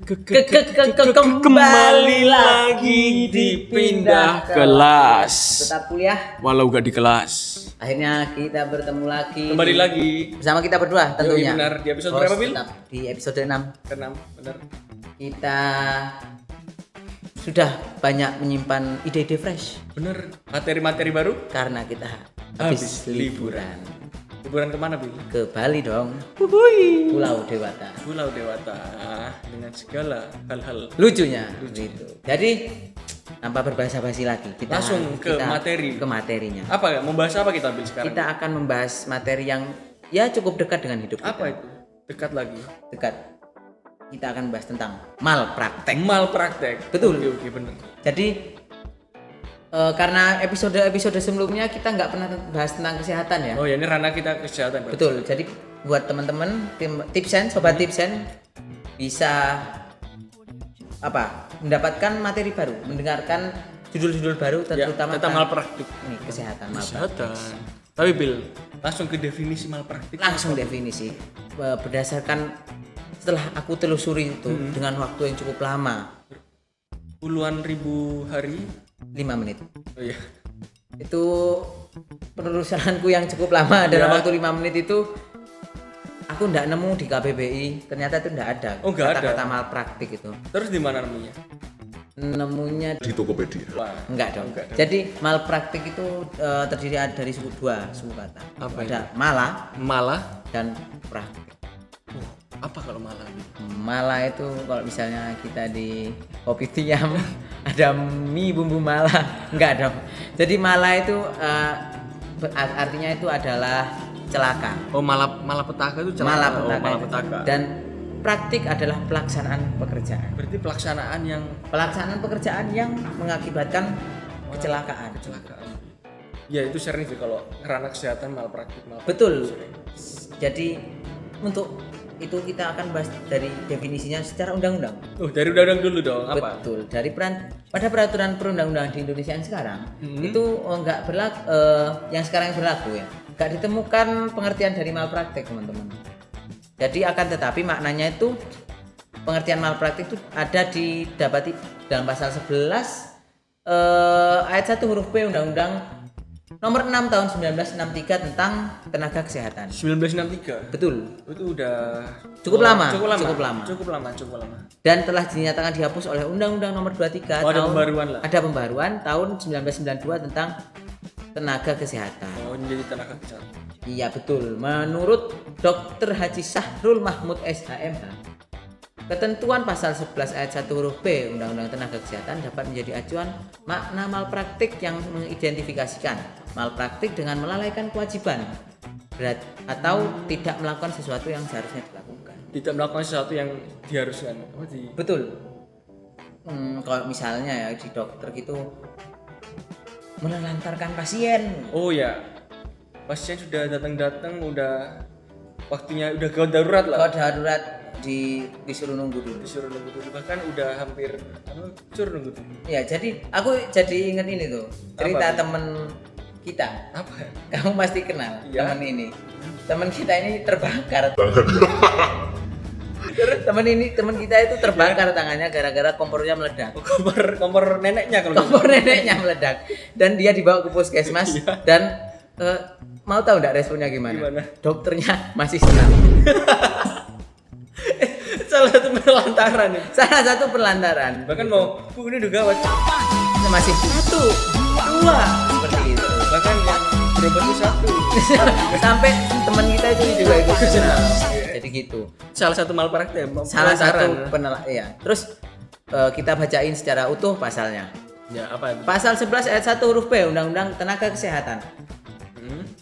Kembali lagi dipindah kelas. Tetap kuliah. Walau gak di kelas. Akhirnya kita bertemu lagi. Kembali lagi bersama kita berdua tentunya. Benar. Di episode berapa, Bil? Di episode 6. Ke-6, benar. Kita sudah banyak menyimpan ide-ide fresh. Bener. Materi-materi baru karena kita habis liburan. Liburan kemana, Bil? Ke Bali dong. Pulau Dewata. Pulau Dewata dengan segala hal-hal lucunya gitu. Jadi tanpa berbahasa-basi lagi, kita langsung ke materi. Ke materinya. Apa ya? Membahas apa kita, Bil, sekarang? Kita akan membahas materi yang ya cukup dekat dengan hidup kita. Apa itu? Dekat lagi. Dekat. Kita akan bahas tentang malpraktek. Malpraktek. Betul. Oke, benar. Jadi karena episode sebelumnya kita nggak pernah bahas tentang kesehatan ya. Oh ya, ini ranah kita kesehatan. Betul. Jadi buat teman-teman tipsen, sobat tipsen bisa mendapatkan materi baru, mendengarkan judul-judul baru terutama tentang malpraktik. Ini kesehatan. Tapi Bil, langsung ke definisi malpraktik. Langsung definisi berdasarkan setelah aku telusuri itu dengan waktu yang cukup lama. Puluhan ribu hari. 5 menit. Oh iya. Itu penelusuranku yang cukup lama dalam waktu 5 menit itu aku enggak nemu di KBBI, ternyata itu enggak ada. Oh, enggak ada. Kata-kata malpraktik itu. Terus di mana nemunya? Nemunya di Tokopedia. Enggak dong. Jadi malpraktik itu terdiri dari dua suku kata. Apa ada itu? malah dan praktik. Apa kalau malah? Malah itu kalau misalnya kita di kopi tiam ada mie bumbu malah, enggak dong. Jadi malah itu artinya itu adalah celaka. Oh, malapetaka itu celaka. Malapetaka. Dan praktik adalah pelaksanaan pekerjaan. Berarti pelaksanaan pekerjaan yang mengakibatkan kecelakaan. Ya, itu sering sih kalau ranah kesehatan malpraktik. Betul. Jadi untuk itu kita akan bahas dari definisinya secara undang-undang. Dari undang-undang dulu dong. Apa? Betul. Pada peraturan perundang-undangan di Indonesia yang sekarang itu enggak berlaku, yang sekarang berlaku ya. Enggak ditemukan pengertian dari malpraktek, teman-teman. Jadi akan tetapi maknanya itu pengertian malpraktek itu ada didapati dalam pasal 11 ayat 1 huruf B Undang-Undang Nomor 6 tahun 1963 tentang tenaga kesehatan. 1963. Betul. Itu udah cukup lama. Dan telah dinyatakan dihapus oleh Undang-Undang Nomor 23 ada pembaruan tahun 1992 tentang tenaga kesehatan. Oh, jadi tenaga kesehatan. Iya betul. Menurut Dr. Haji Sahrul Mahmud SHMH, ketentuan pasal 11 ayat 1 huruf B Undang-Undang Tenaga Kesehatan dapat menjadi acuan makna malpraktik yang mengidentifikasikan malpraktik dengan melalaikan kewajiban atau tidak melakukan sesuatu yang seharusnya dilakukan. Tidak melakukan sesuatu yang diharuskan. Betul. Kalau misalnya ya di dokter gitu menelantarkan pasien. Oh ya. Pasien sudah datang udah waktunya udah gawat darurat lah. Gawat darurat disuruh nunggu dulu. Bahkan udah hampir suruh nunggu dulu. Ya, jadi aku ingat ini tuh. Cerita temen kita. Apa? Kamu pasti kenal temen ini. Temen kita ini terbakar. temen kita itu terbakar tangannya gara-gara kompornya meledak. Kompor neneknya kalau kompor neneknya meledak dan dia dibawa ke puskesmas dan mau tahu enggak responnya gimana? Dokternya masih senang. Salah satu perlantaran. Bahkan mau, ini udah gawat. Masih 1, 2 seperti itu. Bahkan yang berobat itu 1. Sampai teman kita itu juga ikut senang. Jadi gitu. Salah satu malpraktek. Salah satu ya. Terus kita bacain secara utuh pasalnya. Ya, apa? Pasal 11 ayat 1 huruf B Undang-Undang Tenaga Kesehatan.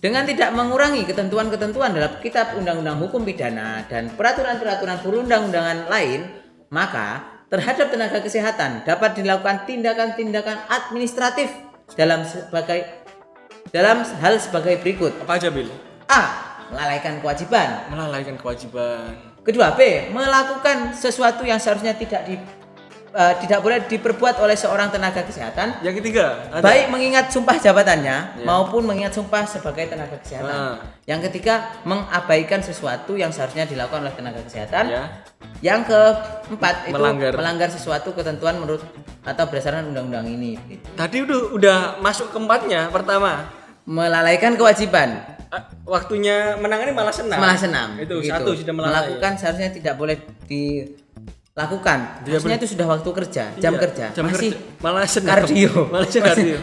Dengan tidak mengurangi ketentuan-ketentuan dalam Kitab Undang-Undang Hukum Pidana dan peraturan-peraturan perundang-undangan lain, maka terhadap tenaga kesehatan dapat dilakukan tindakan-tindakan administratif dalam hal sebagai berikut. Apa aja, Bil? A. Melalaikan kewajiban. Kedua, B. Melakukan sesuatu yang seharusnya tidak tidak boleh diperbuat oleh seorang tenaga kesehatan. Yang ketiga, ada. Baik mengingat sumpah jabatannya maupun mengingat sumpah sebagai tenaga kesehatan. Yang ketiga, mengabaikan sesuatu yang seharusnya dilakukan oleh tenaga kesehatan. Ya. Yang keempat itu Melanggar. melanggar sesuatu ketentuan menurut atau berdasarkan undang-undang ini. Gitu. Tadi udah masuk keempatnya. Pertama, Melalaikan kewajiban. waktunya menangani malah senam. Malah senam. Itu Begitu. satu sudah melalai. Melakukan seharusnya tidak boleh dilakukan. Maksudnya itu sudah waktu kerja, jam Iya, kerja. jam Masih kerja. Malah senam. kardio. Malah kardio.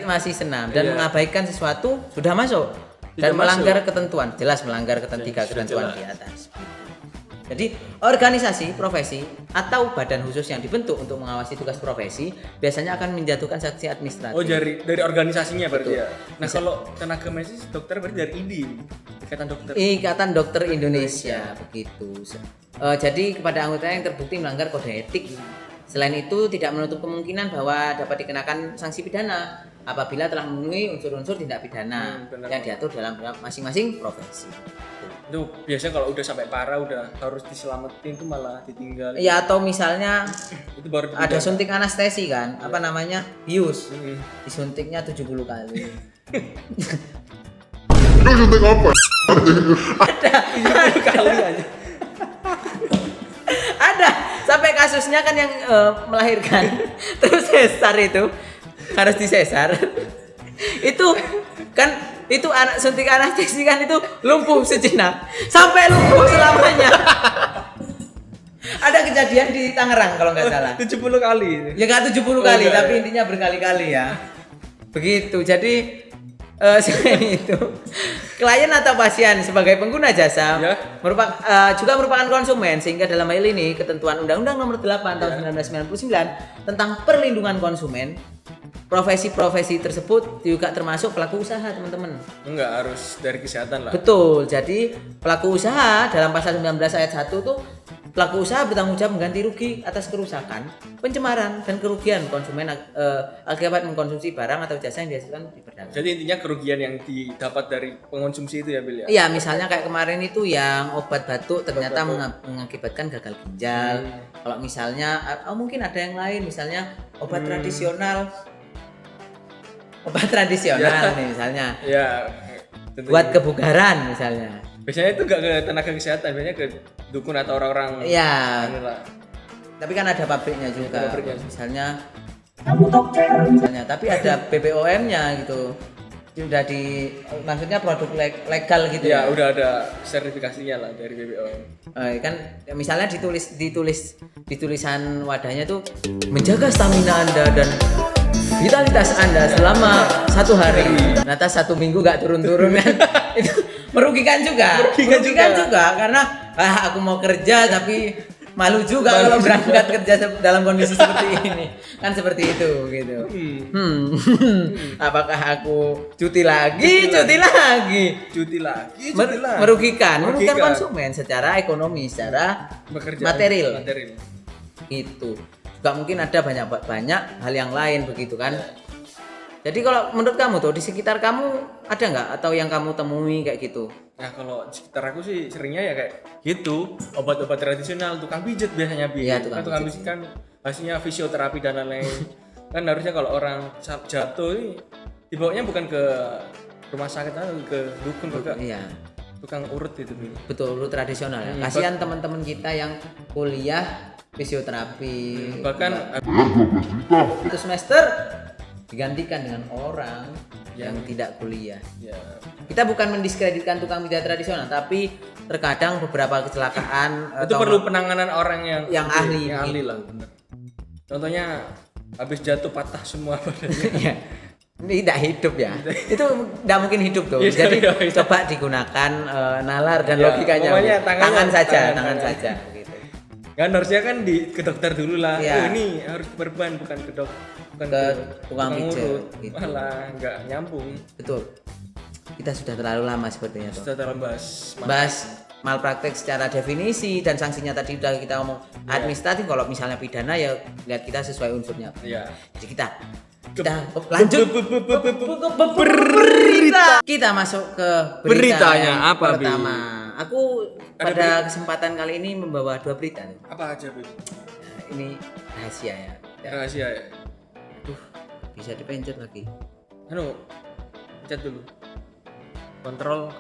Masih senam dan Iya. mengabaikan sesuatu sudah masuk Tidak dan melanggar masuk. ketentuan. Jelas melanggar tiga Sudah ketentuan jelas. di atas. Jadi organisasi, profesi atau badan khusus yang dibentuk untuk mengawasi tugas profesi biasanya akan menjatuhkan sanksi administratif. Oh, dari organisasinya berarti Betul. ya. Nah, Bisa. kalau tenaga medis dokter berarti dari IDI, Ikatan Dokter. Ikatan Dokter Indonesia begitu. Jadi kepada anggota yang terbukti melanggar kode etik. Selain itu tidak menutup kemungkinan bahwa dapat dikenakan sanksi pidana apabila telah memenuhi unsur-unsur tindak pidana benar. yang diatur dalam masing-masing profesi. Itu biasanya kalau udah sampai parah udah harus diselamatin tuh malah ditinggal. Ya atau misalnya Itu baru ada suntik anestesi kan, apa namanya? bius. Mm. Disuntiknya 70 kali. Itu suntik apa? kali aja. Ada sampai kasusnya kan yang melahirkan terus sesar itu harus disesar. Itu kan itu anak suntik anestesi kan itu lumpuh sejenak sampai lumpuh selamanya. Ada kejadian di Tangerang kalau nggak salah. 70 kali. Ya nggak 70 kali enggak, tapi ya. intinya berkali-kali ya. Begitu. Jadi selain itu klien atau pasien sebagai pengguna jasa Ya. juga merupakan konsumen sehingga dalam hal ini ketentuan Undang-Undang Nomor 8 tahun 1999 tentang perlindungan konsumen profesi-profesi tersebut juga termasuk pelaku usaha teman-teman. Enggak harus dari kesehatan lah. Betul. Jadi pelaku usaha dalam pasal 19 ayat 1 tuh pelaku usaha bertanggung jawab mengganti rugi atas kerusakan, pencemaran dan kerugian konsumen akibat mengkonsumsi barang atau jasa yang dihasilkan di perdagangan. Jadi intinya kerugian yang didapat dari pengonsumsi itu ya, Bil ya. Iya, misalnya kayak kemarin itu yang obat batuk ternyata mengakibatkan gagal ginjal. Kalau misalnya mungkin ada yang lain, misalnya obat tradisional. Obat tradisional nih misalnya. Ya. tentunya. Buat kebugaran misalnya. Biasanya itu enggak ke tenaga kesehatan, biasanya ke dukun atau orang-orang Iya. anu lah. Tapi kan ada pabriknya juga. Ada pabriknya. Misalnya, tapi ada BPOM-nya gitu. Sudah maksudnya produk legal gitu Ya, ya. udah ada sertifikasinya lah dari BPOM. Kan misalnya di tulisan wadahnya tuh menjaga stamina Anda dan vitalitas Anda selama 1 hari. Ternyata 1 minggu gak turun-turun kan. Itu merugikan juga. Merugikan juga. Karena aku mau kerja tapi malu juga kalau berangkat kerja dalam kondisi seperti ini. Kan seperti itu gitu. Apakah aku cuti lagi? Cuti Merugikan konsumen secara ekonomi, secara Bekerjaan, material. material. Gitu. Juga mungkin ada banyak hal yang lain begitu kan. Jadi kalau menurut kamu tuh di sekitar kamu ada nggak atau yang kamu temui kayak gitu? Nah, kalau di sekitar aku sih seringnya ya kayak gitu, obat-obat tradisional, tukang pijet biasanya Iya, tukang tukang pijet kan hasilnya fisioterapi dan lain-lain. Kan harusnya kalau orang jatuh ini dibawanya bukan ke rumah sakit atau ke dukun ke Iya. tukang urut itu, Bil. Betul, lu tradisional ya. Kasihan teman-teman kita yang kuliah fisioterapi. Bahkan Itu semester digantikan dengan orang yang tidak kuliah. ya Kita bukan mendiskreditkan tukang pijat tradisional, tapi terkadang beberapa kecelakaan itu atau perlu penanganan orang yang ahli, yang ahli gitu. lah, bener. Contohnya habis jatuh patah semua badannya. Iya. Ini tidak hidup ya. Itu tidak mungkin hidup tuh. Iya, Jadi iya, iya. coba digunakan nalar dan Iya, logikanya. pokoknya tangan saja, tangan tangan saja gitu. Kan harusnya kan ke dokter dulu lah. Iya. Oh, ini harus berban bukan ke bukan Ke tukang pijat, urut. gitu. Malah nggak nyambung. Betul. Kita sudah terlalu lama sepertinya tuh. Sudah dalam bahas Bahas malpraktek secara definisi dan sanksinya tadi udah kita ngomong administratif. Kalau misalnya pidana ya lihat kita sesuai unsurnya. ya. Jadi kita lanjut berita. Kita masuk ke berita Beritanya yang apa, Bi? pertama. Aku pada kesempatan kali ini membawa 2 berita. Apa aja, Bil? ini rahasia ya. Rahasia ya. Aduh, bisa dipencet lagi. Anu, pencet dulu. Kontrol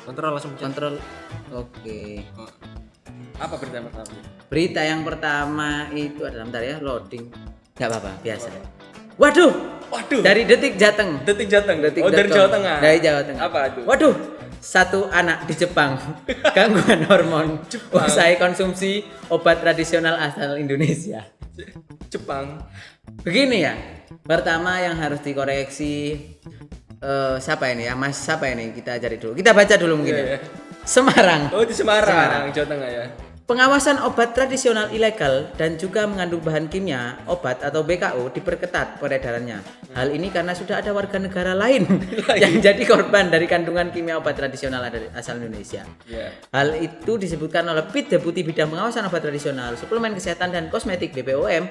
langsung pencet. Kontrol. Oke. Oh. Apa berita yang pertama? Berita yang pertama itu adalah bentar ya, loading. Gak apa-apa, biasa. Waduh. Dari Detik Jateng. Detik Jateng. Detik Dari Jateng. Jawa Tengah. Dari Jawa Tengah. Apa itu? Waduh. Satu anak di Jepang gangguan hormon Jepang. usai konsumsi obat tradisional asal Indonesia. Jepang. Begini ya. Pertama yang harus dikoreksi siapa ini ya? Mas siapa ini? Kita cari dulu. Kita baca dulu mungkin Iya, iya. ya. Semarang. Oh, di Semarang, Jawa Tengah ya. Pengawasan obat tradisional ilegal dan juga mengandung bahan kimia, obat atau BKO diperketat peredarannya. Hal ini karena sudah ada warga negara lain yang jadi korban dari kandungan kimia obat tradisional asal Indonesia. Yeah. Hal itu disebutkan oleh PIT Deputi Bidang Pengawasan Obat Tradisional, Suplemen Kesehatan dan Kosmetik BPOM,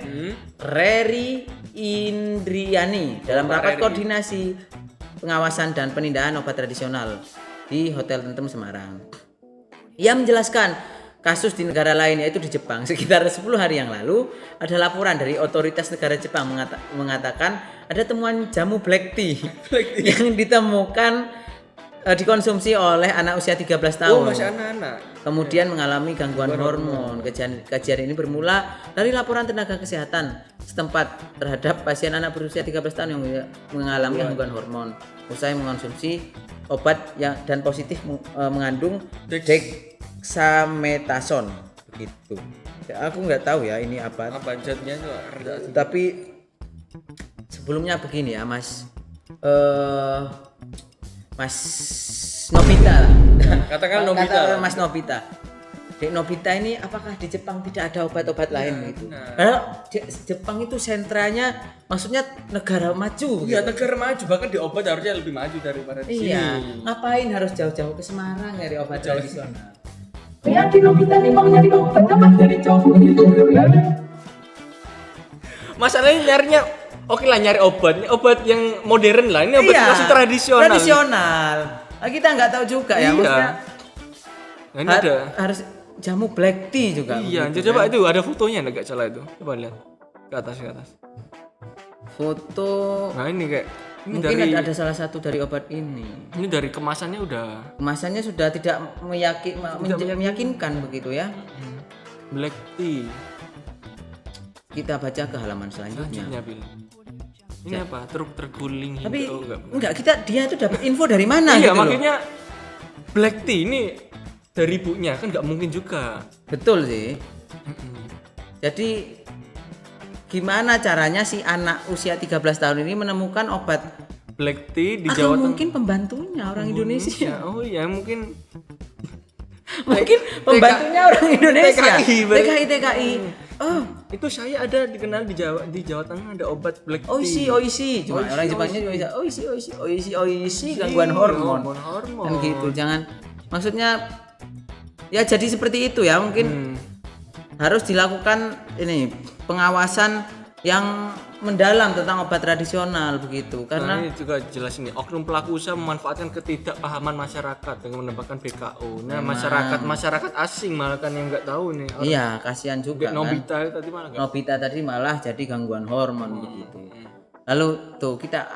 Reri Indriani dalam rapat koordinasi pengawasan dan penindakan obat tradisional di Hotel Tentrem Semarang. Ia menjelaskan kasus di negara lain yaitu di Jepang. Sekitar 10 hari yang lalu ada laporan dari otoritas negara Jepang mengatakan ada temuan jamu black tea, yang ditemukan dikonsumsi oleh anak usia 13 tahun. Oh, masih anak-anak. Kemudian mengalami gangguan hormon. Kajian ini bermula dari laporan tenaga kesehatan setempat terhadap pasien anak berusia 13 tahun yang mengalami gangguan hormon usai mengonsumsi obat yang dan positif mengandung dexamethasone begitu. Ya, aku nggak tahu ya ini apa. Apa zatnya itu? Tapi sebelumnya begini ya Mas. Mas Nobita. Katakan Nobita. Kata Mas Nobita. Dek Nobita ini apakah di Jepang tidak ada obat-obat lain gitu? Nah. Jepang itu sentranya maksudnya negara maju. Iya, gitu. negara maju, bahkan di obat harusnya lebih maju daripada di Iya, sini. ngapain harus jauh-jauh ke Semarang nyari obat tradisional? Yakin kita nih mau nyari obat apa dari cowok gitu. Masalahnya nyarinya oke lah nyari obat yang modern lah. Ini obat masih tradisional. Tradisional. Nah, kita nggak tahu juga ya, Iya. maksudnya Nah, ini ada. harus jamu black tea juga. Iya, begitu, coba kan? itu ada fotonya enggak salah itu. Coba lihat. Ke atas. Foto. Nah, ini kayak ini Mungkin dari ada salah satu dari obat ini. ini dari kemasannya udah Kemasannya sudah tidak meyakinkan begitu ya. black tea. Kita baca ke halaman selanjutnya. Selanjutnya, Bil. Ini apa? Truk terguling Tapi hingga enggak, dia itu dapat info dari mana iya, gitu loh. makanya black tea ini dari ibunya kan nggak mungkin juga. Betul sih. Jadi gimana caranya si anak usia 13 tahun ini menemukan obat? Black tea di Atau Jawa Tengah. mungkin pembantunya orang Indonesia. Oh iya, mungkin Mungkin pembantunya orang Indonesia. TKI. Oh, itu saya ada dikenal di Jawa Tengah ada obat black tea. oisi. Cuma orang Jepangnya juga bisa oisi gangguan hormon. Hormon. Kan gitu. Jangan maksudnya ya jadi seperti itu ya, mungkin harus dilakukan ini pengawasan yang mendalam tentang obat tradisional begitu, Nah, karena ini juga jelas ini oknum pelaku usaha memanfaatkan ketidakpahaman masyarakat dengan menambahkan BKO. Nah, masyarakat asing malah kan yang nggak tahu nih. iya kasihan juga kan. Nobita tadi malah nggak. Nobita tadi malah jadi gangguan hormon begitu. Lalu tuh kita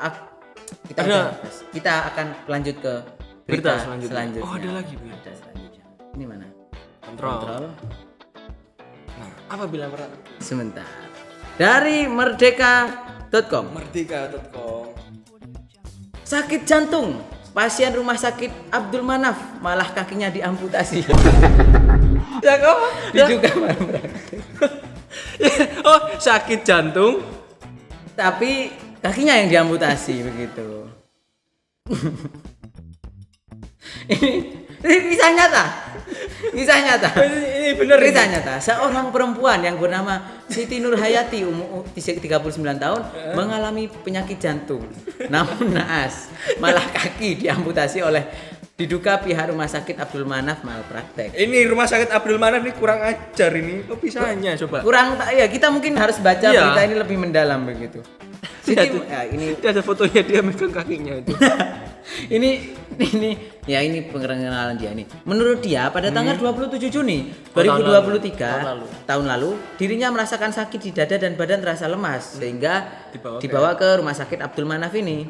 akan lanjut ke berita selanjutnya. Oh, ada lagi, Bu. Ada selanjutnya. Ini mana? Kontrol. Nah, apa bilang berat? Sebentar. Dari merdeka.com. Merdeka.com. Sakit jantung. Pasien rumah sakit Abdul Manaf malah kakinya diamputasi. Ya kok? Diduga Oh, sakit jantung. tapi kakinya yang diamputasi begitu. Ini kisah nyata. Ini bener. Kisah nyata. Seorang perempuan yang bernama Siti Nurhayati umur 39 tahun mengalami penyakit jantung. Namun naas, malah kaki diamputasi oleh diduga pihak rumah sakit Abdul Manaf malpraktek. Ini rumah sakit Abdul Manaf ini kurang ajar ini. Kok bisanya coba? Kurang ya kita mungkin harus baca Iya. berita ini lebih mendalam begitu. Siti, ya, ini Ada fotonya dia megang kakinya itu. ini ini pengenalan dia ini. Menurut dia pada tanggal 27 Juni tahun 2023 tahun lalu dirinya merasakan sakit di dada dan badan terasa lemas sehingga dibawa ke rumah sakit Abdul Manaf ini.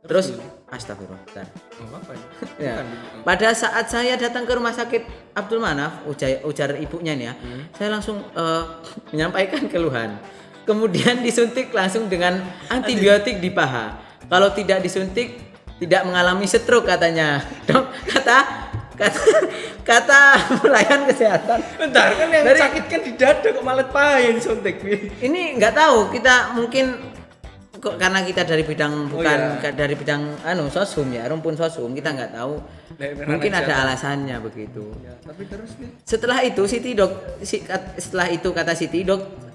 Terus astagfirullah. Bentar. Apa ya? Ya. Pada saat saya datang ke rumah sakit Abdul Manaf, ujar ibunya nih ya, saya langsung menyampaikan keluhan. Kemudian disuntik langsung dengan antibiotik di paha. Kalau tidak disuntik, tidak mengalami stroke katanya. Dok, kata pelayan kesehatan. Bentar, kan yang sakit kan di dada kok malah paha yang disuntik. Ini nggak tahu, kita mungkin kok karena kita dari bidang dari bidang sosum ya, rumpun sosum, kita nggak tahu. Mungkin ada alasannya begitu. Ya, tapi terus nih. Setelah itu kata Siti,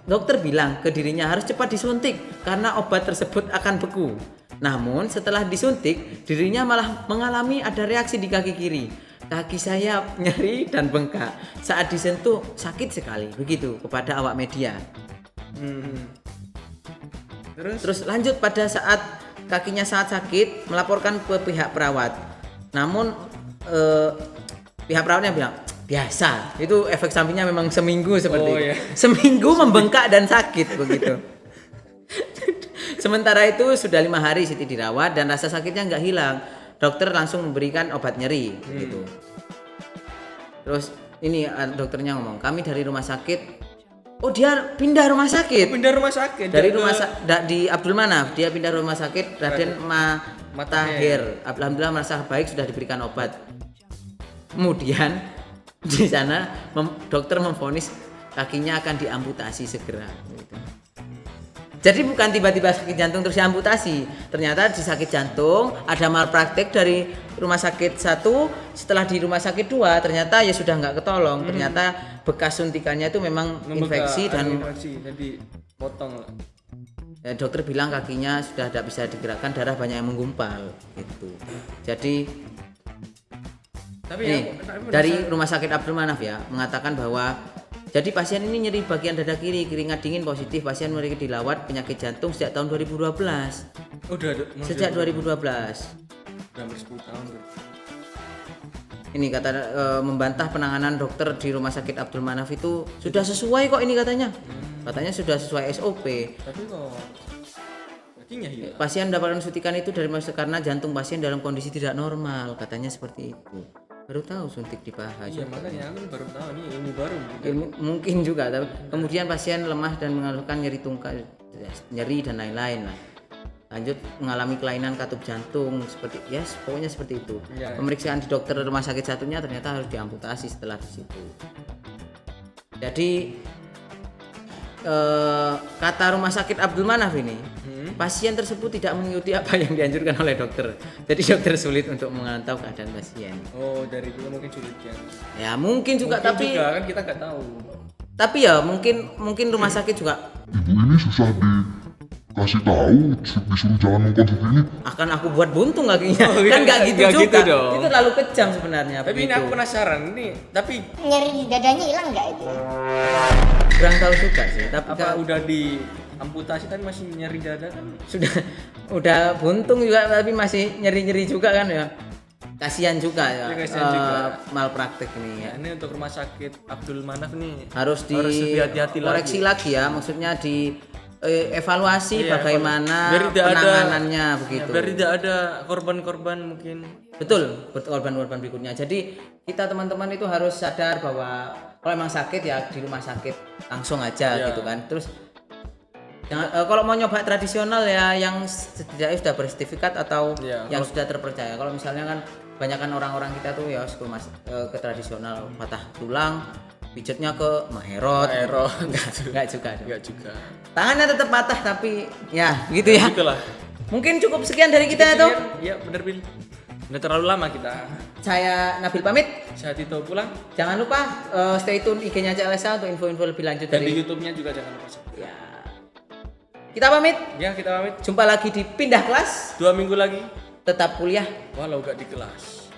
dokter bilang ke dirinya harus cepat disuntik karena obat tersebut akan beku. Namun setelah disuntik, dirinya malah mengalami ada reaksi di kaki kiri. Kaki saya nyeri dan bengkak. Saat disentuh sakit sekali. Begitu kepada awak media. Terus lanjut pada saat kakinya sangat sakit, melaporkan ke pihak perawat. Namun pihak perawatnya bilang biasa, itu efek sampingnya memang seminggu seperti itu. Iya. Seminggu membengkak dan sakit begitu. Sementara itu sudah 5 hari Siti dirawat dan rasa sakitnya nggak hilang. Dokter langsung memberikan obat nyeri gitu. Terus ini dokternya ngomong, kami dari rumah sakit. Oh, dia pindah rumah sakit. Pindah rumah sakit. Dari di Abdul Manaf, dia pindah rumah sakit Raden Matahir. Alhamdulillah merasa baik, sudah diberikan obat. Kemudian di sana dokter memvonis kakinya akan diamputasi segera. Gitu. Jadi bukan tiba-tiba sakit jantung terus diamputasi. Ternyata di sakit jantung ada malpraktek dari rumah sakit 1, setelah di rumah sakit 2 ternyata ya sudah nggak ketolong. Ternyata bekas suntikannya itu memang infeksi dan jadi potong. Ya, dokter bilang kakinya sudah tidak bisa digerakkan, darah banyak yang menggumpal gitu. Jadi dari rumah sakit Abdul Manaf ya mengatakan bahwa jadi pasien ini nyeri bagian dada kiri, keringat dingin positif. Pasien memiliki dilawat penyakit jantung sejak tahun 2012. Sejak 2012. Hampir 10 tahun. Ini kata membantah penanganan dokter di rumah sakit Abdul Manaf itu sudah sesuai kok ini katanya. Katanya sudah sesuai SOP. Tapi kok kakinya hilang. Pasien mendapatkan suntikan itu dari karena jantung pasien dalam kondisi tidak normal, katanya seperti itu. Baru tahu suntik di paha. Iya, makanya aku baru tahu nih ilmu baru. Mungkin juga, tapi kemudian pasien lemah dan mengeluhkan nyeri tungkai, nyeri dan lain-lain lah. Lanjut mengalami kelainan katup jantung seperti pokoknya seperti itu. Ya. Pemeriksaan di dokter rumah sakit satunya ternyata harus diamputasi setelah di situ. Jadi kata rumah sakit Abdul Manaf ini, pasien tersebut tidak mengikuti apa yang dianjurkan oleh dokter. Jadi dokter sulit untuk memantau keadaan pasien. Oh, dari itu mungkin sulit ya. Ya mungkin juga, tapi juga, kan kita nggak tahu. Tapi ya mungkin rumah sakit juga. Ibu ini susah dikasih tahu, disuruh jangan nonton seperti ini. Akan aku buat buntung kakinya. Kan nggak gitu juga. Gitu dong. Itu terlalu kejam sebenarnya. Tapi ini aku penasaran ini. Tapi nyeri di dadanya hilang nggak itu? Kurang tahu juga sih. Tapi apa udah diamputasi tapi masih nyeri dada kan? Udah buntung juga tapi masih nyeri juga kan ya. Kasihan juga ya. Malpraktek ini ya. Ini untuk rumah sakit Abdul Manaf nih harus hati-hati koreksi lagi ya. Maksudnya di evaluasi bagaimana penanganannya begitu. Biar tidak ada korban-korban mungkin. Betul, korban-korban berikutnya. Jadi kita teman-teman itu harus sadar bahwa kalau emang sakit ya di rumah sakit langsung aja gitu kan. Terus kalau mau nyoba tradisional ya yang setidaknya sudah bersertifikat atau yang sudah terpercaya. Kalau misalnya kan kebanyakan orang-orang kita tuh ya ke tradisional, patah tulang, pijatnya ke Maherot. Enggak juga. Tangannya tetap patah tapi ya gitu ya. Itulah. Mungkin cukup sekian dari kita itu. Iya, benar Bil. Udah terlalu lama kita. Saya Nabil pamit. Saya Tito pulang. Jangan lupa stay tune IG-nya CLSA untuk info-info lebih lanjut dan di YouTube-nya juga jangan lupa. Ya. Kita pamit. Ya, kita pamit. Jumpa lagi di Pindah Kelas. 2 minggu lagi. Tetap kuliah walau gak di kelas.